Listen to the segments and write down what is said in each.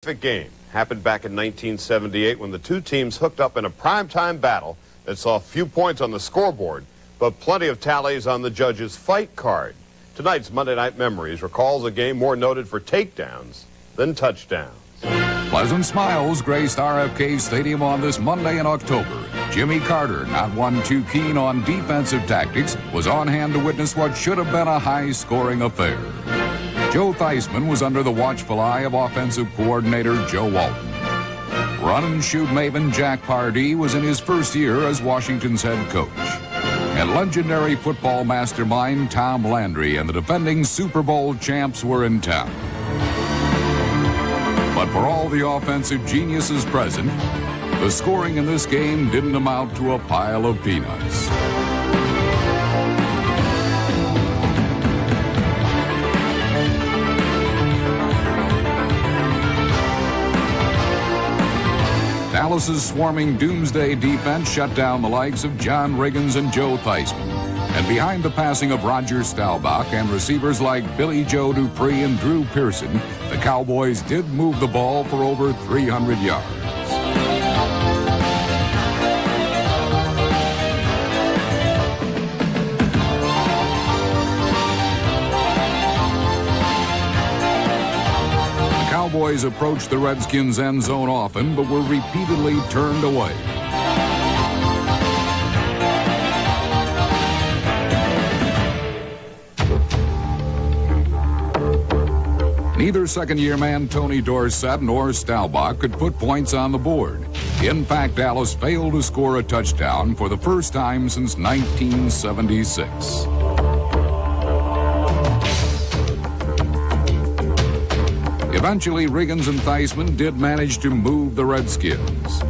Game happened back in 1978 when the two teams hooked up in a primetime battle that saw few points on the scoreboard, but plenty of tallies on the judge's fight card. Tonight's Monday Night Memories recalls a game more noted for takedowns than touchdowns. Pleasant smiles graced RFK Stadium on this Monday in October. Jimmy Carter, not one too keen on defensive tactics, was on hand to witness what should have been a high-scoring affair. Joe Theismann was under the watchful eye of offensive coordinator Joe Walton. Run-and-shoot maven Jack Pardee was in his first year as Washington's head coach. And legendary football mastermind Tom Landry and the defending Super Bowl champs were in town. But for all the offensive geniuses present, the scoring in this game didn't amount to a pile of peanuts. Dallas's swarming doomsday defense shut down the likes of John Riggins and Joe Theismann. And behind the passing of Roger Staubach and receivers like Billy Joe Dupree and Drew Pearson, the Cowboys did move the ball for over 300 yards. Cowboys approached the Redskins' end zone often, but were repeatedly turned away. Neither second-year man Tony Dorsett nor Staubach could put points on the board. In fact, Dallas failed to score a touchdown for the first time since 1976. Eventually, Riggins and Theismann did manage to move the Redskins.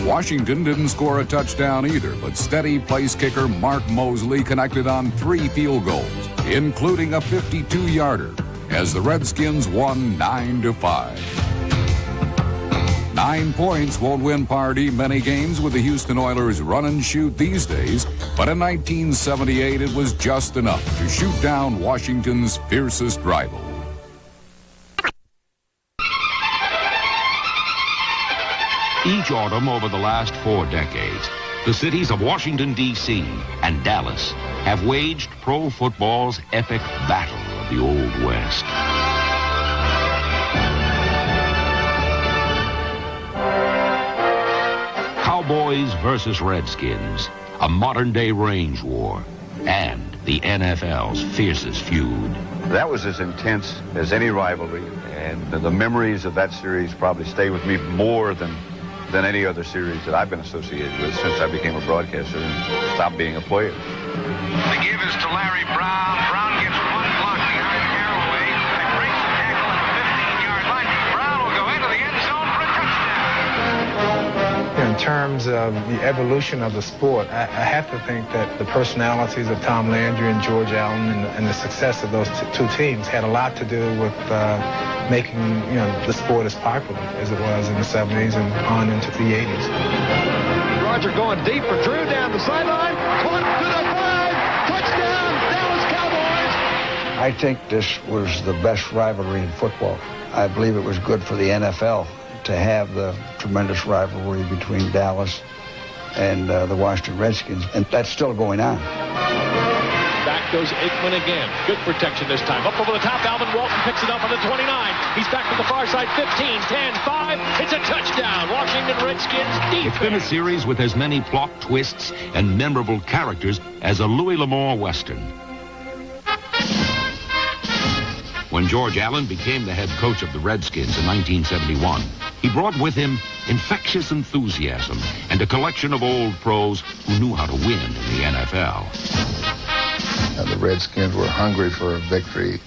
Washington didn't score a touchdown either, but steady place kicker Mark Mosley connected on 3 field goals, including a 52-yarder, as the Redskins won 9-5. 9 points won't win Pardee many games with the Houston Oilers run and shoot these days, but in 1978 it was just enough to shoot down Washington's fiercest rival. Each autumn over the last 4 decades, the cities of Washington, D.C. and Dallas have waged pro football's epic battle of the Old West. Cowboys versus Redskins, a modern-day range war, and the NFL's fiercest feud. That was as intense as any rivalry, and the memories of that series probably stay with me more than any other series that I've been associated with since I became a broadcaster and stopped being a player. The give is to Larry Brown. Brown gets one block behind Caraway and breaks the tackle at the 15-yard line. Brown will go into the end zone for a touchdown. In terms of the evolution of the sport, I have to think that the personalities of Tom Landry and George Allen and the success of those two teams had a lot to do with making the sport as popular as it was in the 70s and on into the 80s. Roger going deep for Drew down the sideline. Caught to the 5. Touchdown, Dallas Cowboys. I think this was the best rivalry in football. I believe it was good for the NFL to have the tremendous rivalry between Dallas and the Washington Redskins, and that's still going on. Back goes Aikman again. Good protection this time. Up over the top, Alvin Walton picks it up on the 29. He's back to the far side, 15, 10, 5. It's a touchdown. Washington Redskins defense. It's been a series with as many plot twists and memorable characters as a Louis L'Amour Western. When George Allen became the head coach of the Redskins in 1971, he brought with him infectious enthusiasm and a collection of old pros who knew how to win in the NFL. The Redskins were hungry for a victory.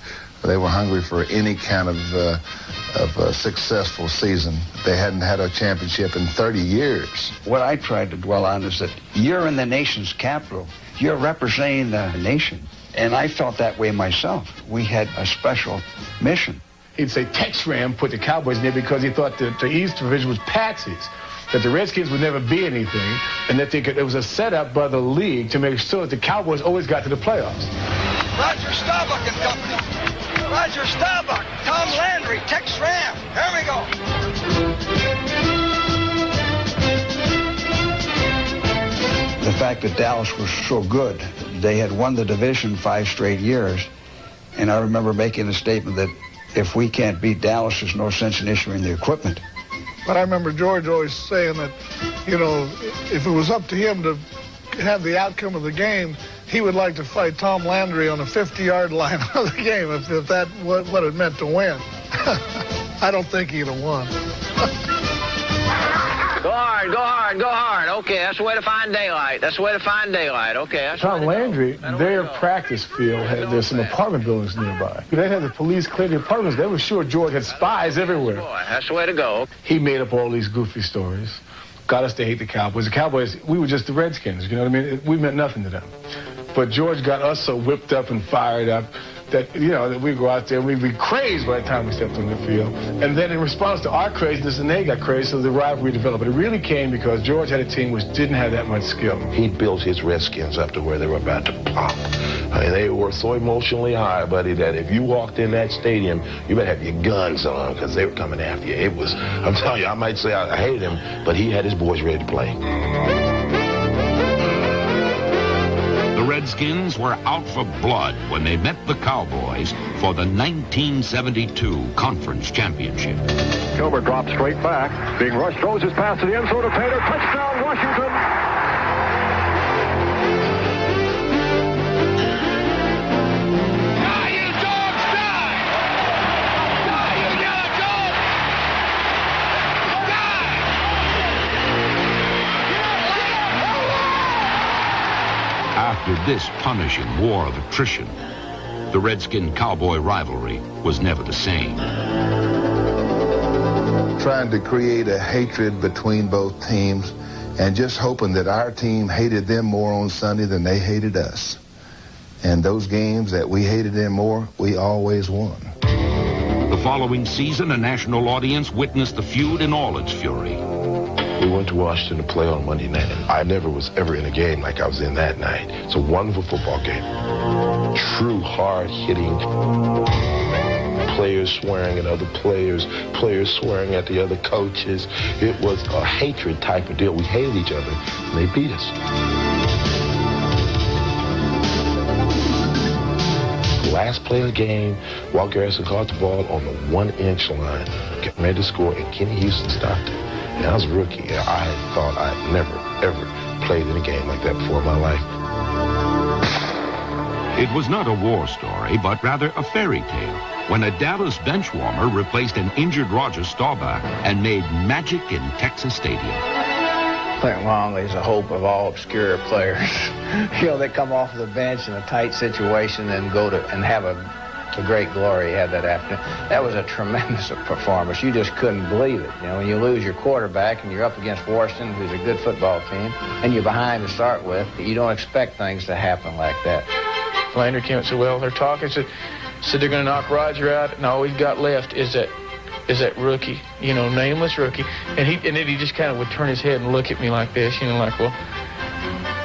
They were hungry for any kind of a successful season. They hadn't had a championship in 30 years. What I tried to dwell on is that you're in the nation's capital. You're representing the nation. And I felt that way myself. We had a special mission. He'd say Tex Ram put the Cowboys in there because he thought the East Division was patsies. that the Redskins would never be anything, and that it was a setup by the league to make sure that the Cowboys always got to the playoffs. Roger Staubach and company. Roger Staubach, Tom Landry, Tex Ram. Here we go. The fact that Dallas was so good, they had won the division 5 straight years, and I remember making a statement that if we can't beat Dallas, there's no sense in issuing the equipment. But I remember George always saying that, you know, if it was up to him to have the outcome of the game, he would like to fight Tom Landry on the 50-yard line of the game if that what it meant to win. I don't think he'd have won. Go hard, go hard, go hard. Okay, that's the way to find daylight. That's the way to find daylight. Okay, that's Tom Landry, their practice field, there's some apartment buildings nearby. They had the police clear the apartments. They were sure George had spies everywhere. Boy, that's the way to go. He made up all these goofy stories, got us to hate the Cowboys. The Cowboys, we were just the Redskins, you know what I mean? We meant nothing to them. But George got us so whipped up and fired up that, you know, that we'd go out there and we'd be crazed by the time we stepped on the field. And then in response to our craziness, and they got crazy, so the rivalry developed. But it really came because George had a team which didn't have that much skill. He built his Redskins up to where they were about to pop. I mean, they were so emotionally high, buddy, that if you walked in that stadium, you better have your guns on because they were coming after you. It was, I'm telling you, I might say I hated him, but he had his boys ready to play. The Redskins were out for blood when they met the Cowboys for the 1972 Conference Championship. Gilbert drops straight back. Being rushed, throws his pass to the end zone to Taylor. Touchdown, Washington. Die, you dogs, die! Die, you yellow dogs! After this punishing war of attrition, the Redskin-Cowboy rivalry was never the same. Trying to create a hatred between both teams and just hoping that our team hated them more on Sunday than they hated us. And those games that we hated them more, we always won. The following season, a national audience witnessed the feud in all its fury. We went to Washington to play on Monday night, and I never was ever in a game like I was in that night. It's a wonderful football game. True hard-hitting, players swearing at other players, players swearing at the other coaches. It was a hatred type of deal. We hated each other, and they beat us. Last play of the game, Walt Garrison caught the ball on the 1-inch line, getting ready to score, and Kenny Houston stopped it. And I was a rookie, and I thought I'd never, ever played in a game like that before in my life. It was not a war story, but rather a fairy tale, when a Dallas bench warmer replaced an injured Roger Staubach and made magic in Texas Stadium. Clint Longley is the hope of all obscure players. You know, they come off of the bench in a tight situation and go to and have a great glory he had that afternoon. That was a tremendous performance. You just couldn't believe it. You know, when you lose your quarterback and you're up against Washington, who's a good football team, and you're behind to start with, you don't expect things to happen like that. Landry came and said, well, they're talking. Said they're going to knock Roger out, and all we've got left is that rookie, you know, nameless rookie. And then he just kind of would turn his head and look at me like this, you know, like, well.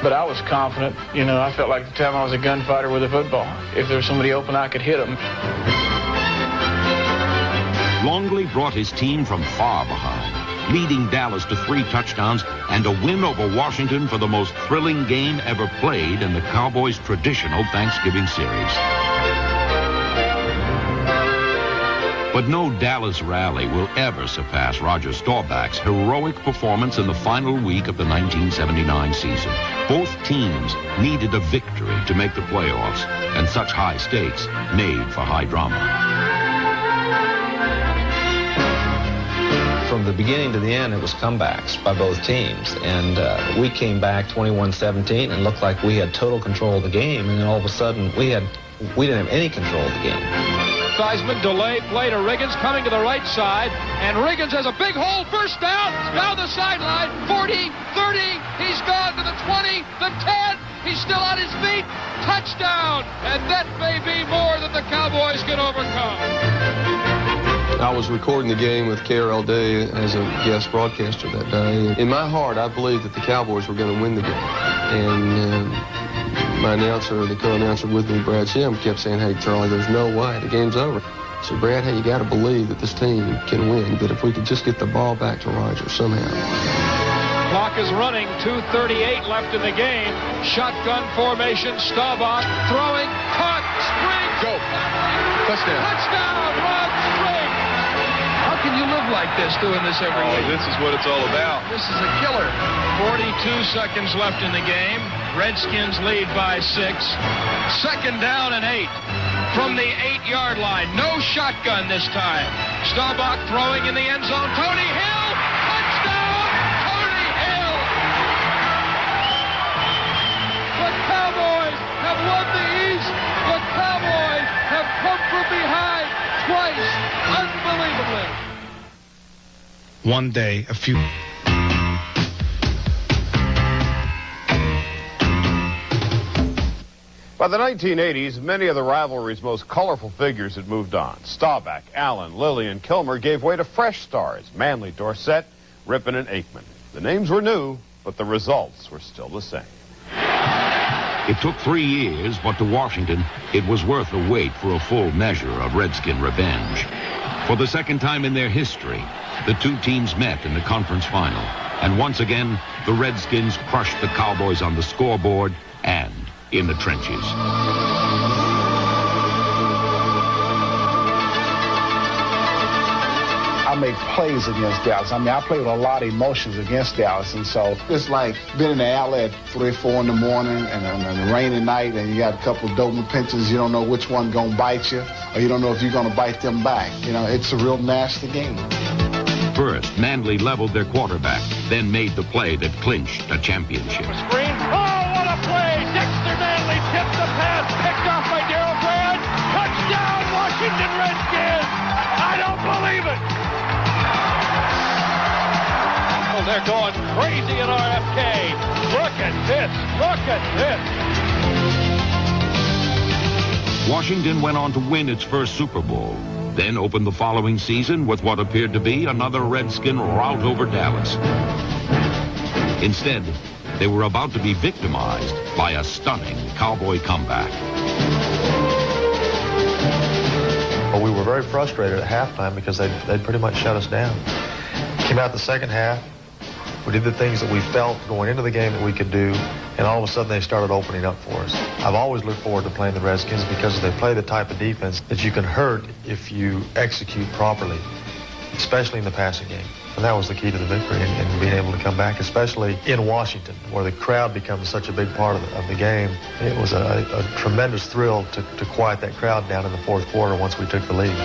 But I was confident, you know, I felt like at the time I was a gunfighter with a football. If there was somebody open, I could hit him. Longley brought his team from far behind, leading Dallas to 3 touchdowns and a win over Washington for the most thrilling game ever played in the Cowboys' traditional Thanksgiving series. But no Dallas rally will ever surpass Roger Staubach's heroic performance in the final week of the 1979 season. Both teams needed a victory to make the playoffs, and such high stakes made for high drama. From the beginning to the end, it was comebacks by both teams. And we came back 21-17 and looked like we had total control of the game. And then all of a sudden, we didn't have any control of the game. Theismann delay play to Riggins coming to the right side, and Riggins has a big hole, first down the sideline, 40, 30, he's gone to the 20, the 10, he's still on his feet, touchdown, and that may be more than the Cowboys can overcome. I was recording the game with KRLD as a guest broadcaster that day. In my heart, I believed that the Cowboys were going to win the game. And my announcer, the co-announcer with me, Brad Shim, kept saying, "Hey, Charlie, there's no way. The game's over." So, Brad, hey, you got to believe that this team can win, that if we could just get the ball back to Roger somehow. Clock is running, 2:38 left in the game. Shotgun formation, Staubach throwing, caught, Spring. Go. Touchdown. Touchdown, Rod Spring. How can you live like this, doing this every week? This is what it's all about. This is a killer. 42 seconds left in the game. Redskins lead by 6. Second down and 8. From the 8-yard line. No shotgun this time. Staubach throwing in the end zone. Tony Hill. Touchdown. Tony Hill. The Cowboys have won the East. The Cowboys have come from behind twice. Unbelievably. One day, a few... By the 1980s, many of the rivalry's most colorful figures had moved on. Staubach, Allen, Lilly, and Kilmer gave way to fresh stars, Manley, Dorsett, Rippon, and Aikman. The names were new, but the results were still the same. It took 3 years, but to Washington, it was worth the wait for a full measure of Redskin revenge. For the second time in their history, the two teams met in the conference final. And once again, the Redskins crushed the Cowboys on the scoreboard and in the trenches. I make plays against Dallas. I mean, I play with a lot of emotions against Dallas, and so it's like being in the alley at 3 or 4 in the morning and a rainy night, and you got a couple of Doberman pinchers. You don't know which one gonna bite you, or you don't know if you're gonna bite them back. You know, it's a real nasty game. First, Manley leveled their quarterback, then made the play that clinched a championship. Screen. Oh, what a play! Dexter Manley tipped the pass, picked off by Darryl Brand. Touchdown, Washington Redskins! I don't believe it! Oh, they're going crazy at RFK. Look at this! Look at this! Washington went on to win its first Super Bowl, then opened the following season with what appeared to be another Redskin rout over Dallas. Instead, they were about to be victimized by a stunning Cowboy comeback. Well, we were very frustrated at halftime because they'd pretty much shut us down. Came out the second half. We did the things that we felt going into the game that we could do, and all of a sudden they started opening up for us. I've always looked forward to playing the Redskins because they play the type of defense that you can hurt if you execute properly, especially in the passing game. And that was the key to the victory and being able to come back, especially in Washington, where the crowd becomes such a big part of the game. It was a tremendous thrill to quiet that crowd down in the fourth quarter once we took the lead.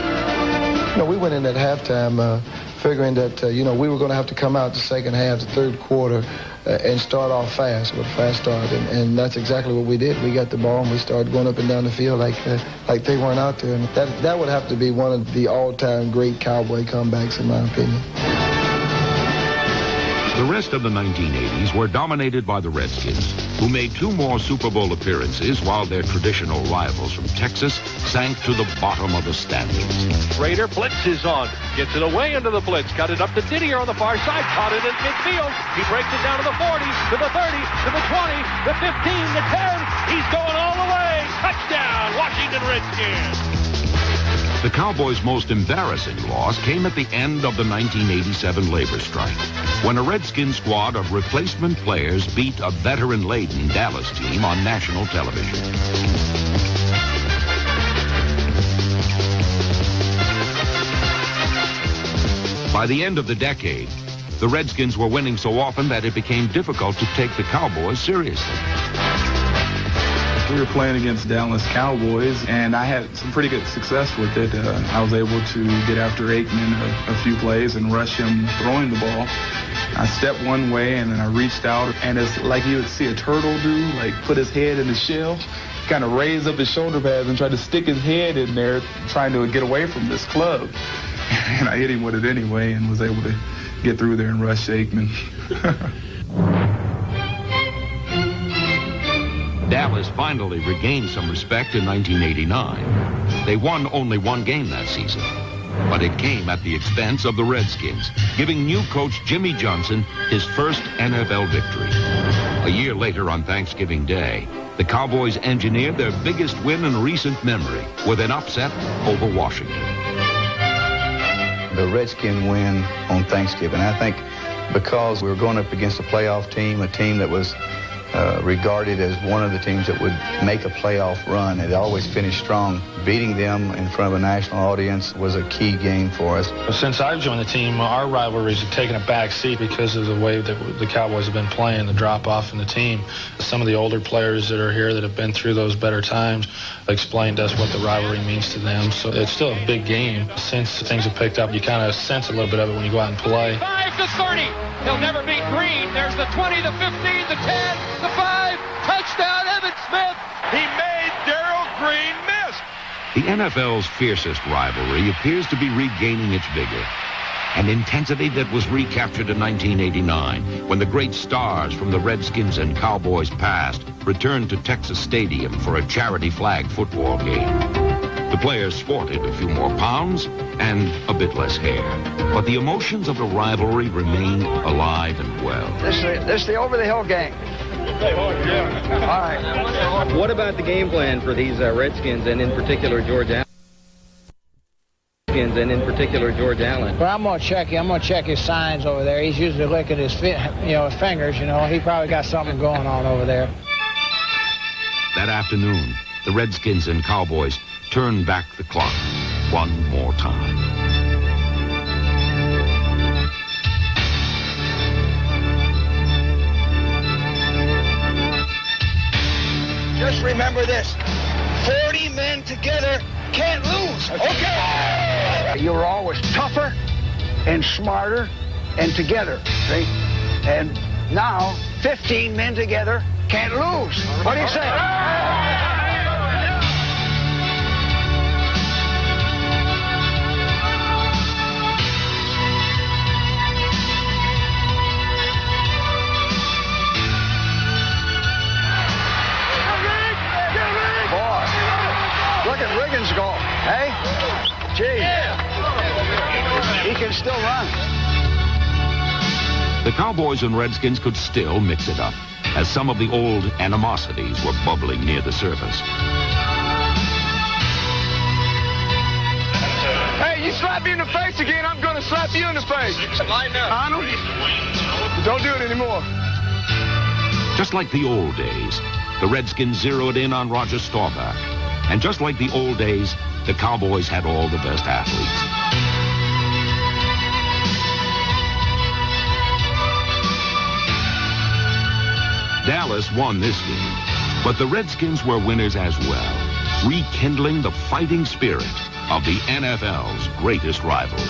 You know, we went in at halftime figuring that, we were going to have to come out the second half, the third quarter, and start off fast with a fast start. And that's exactly what we did. We got the ball and we started going up and down the field like they weren't out there. And that would have to be one of the all-time great Cowboy comebacks, in my opinion. The rest of the 1980s were dominated by the Redskins, who made 2 more Super Bowl appearances while their traditional rivals from Texas sank to the bottom of the standings. Rader blitzes on, gets it away into the blitz, got it up to Didier on the far side, caught it in midfield. He breaks it down to the 40, to the 30, to the 20, the 15, the 10. He's going all the way. Touchdown, Washington Redskins. The Cowboys' most embarrassing loss came at the end of the 1987 labor strike, when a Redskin squad of replacement players beat a veteran-laden Dallas team on national television. By the end of the decade, the Redskins were winning so often that it became difficult to take the Cowboys seriously. We were playing against Dallas Cowboys, and I had some pretty good success with it. I was able to get after Aikman a few plays and rush him throwing the ball. I stepped one way, and then I reached out, and it's like you would see a turtle do, like put his head in the shell, kind of raise up his shoulder pads and try to stick his head in there, trying to get away from this club. And I hit him with it anyway and was able to get through there and rush Aikman. Dallas finally regained some respect in 1989. They won only 1 game that season. but it came at the expense of the Redskins, giving new coach Jimmy Johnson his first NFL victory. A year later on Thanksgiving Day, the Cowboys engineered their biggest win in recent memory with an upset over Washington. The Redskin win on Thanksgiving, I think because we were going up against a playoff team, a team that was regarded as one of the teams that would make a playoff run. It always finished strong. Beating them in front of a national audience was a key game for us. Since I've joined the team, our rivalries have taken a back seat because of the way that the Cowboys have been playing, the drop-off in the team. Some of the older players that are here that have been through those better times explained to us what the rivalry means to them. So it's still a big game. Since things have picked up, you kind of sense a little bit of it when you go out and play. 5 to 30. He'll never beat Green. There's the 20, the 15, the 10, the 5. Touchdown, Evan Smith. He made Darryl Green miss. The NFL's fiercest rivalry appears to be regaining its vigor. An intensity that was recaptured in 1989 when the great stars from the Redskins and Cowboys past returned to Texas Stadium for a charity flag football game. The players sported a few more pounds and a bit less hair, but the emotions of the rivalry remained alive and well. This is the over-the-hill game. All right. What about the game plan for these Redskins and in particular George Allen? Well, I'm gonna check his signs over there. He's usually licking his fingers. He probably got something going on over there. That afternoon, the Redskins and Cowboys turned back the clock one more time. Just remember this. 40 men together can't lose. Okay. You were always tougher and smarter and together, see? And now, 15 men together can't lose. What do you say? look at Riggins go. Hey? Gee. He can still run. The Cowboys and Redskins could still mix it up, as some of the old animosities were bubbling near the surface. Hey, you slap me in the face again, I'm going to slap you in the face. Arnold, don't do it anymore. Just like the old days, the Redskins zeroed in on Roger Staubach. And just like the old days, the Cowboys had all the best athletes. Dallas won this game, but the Redskins were winners as well, rekindling the fighting spirit of the NFL's greatest rivalry.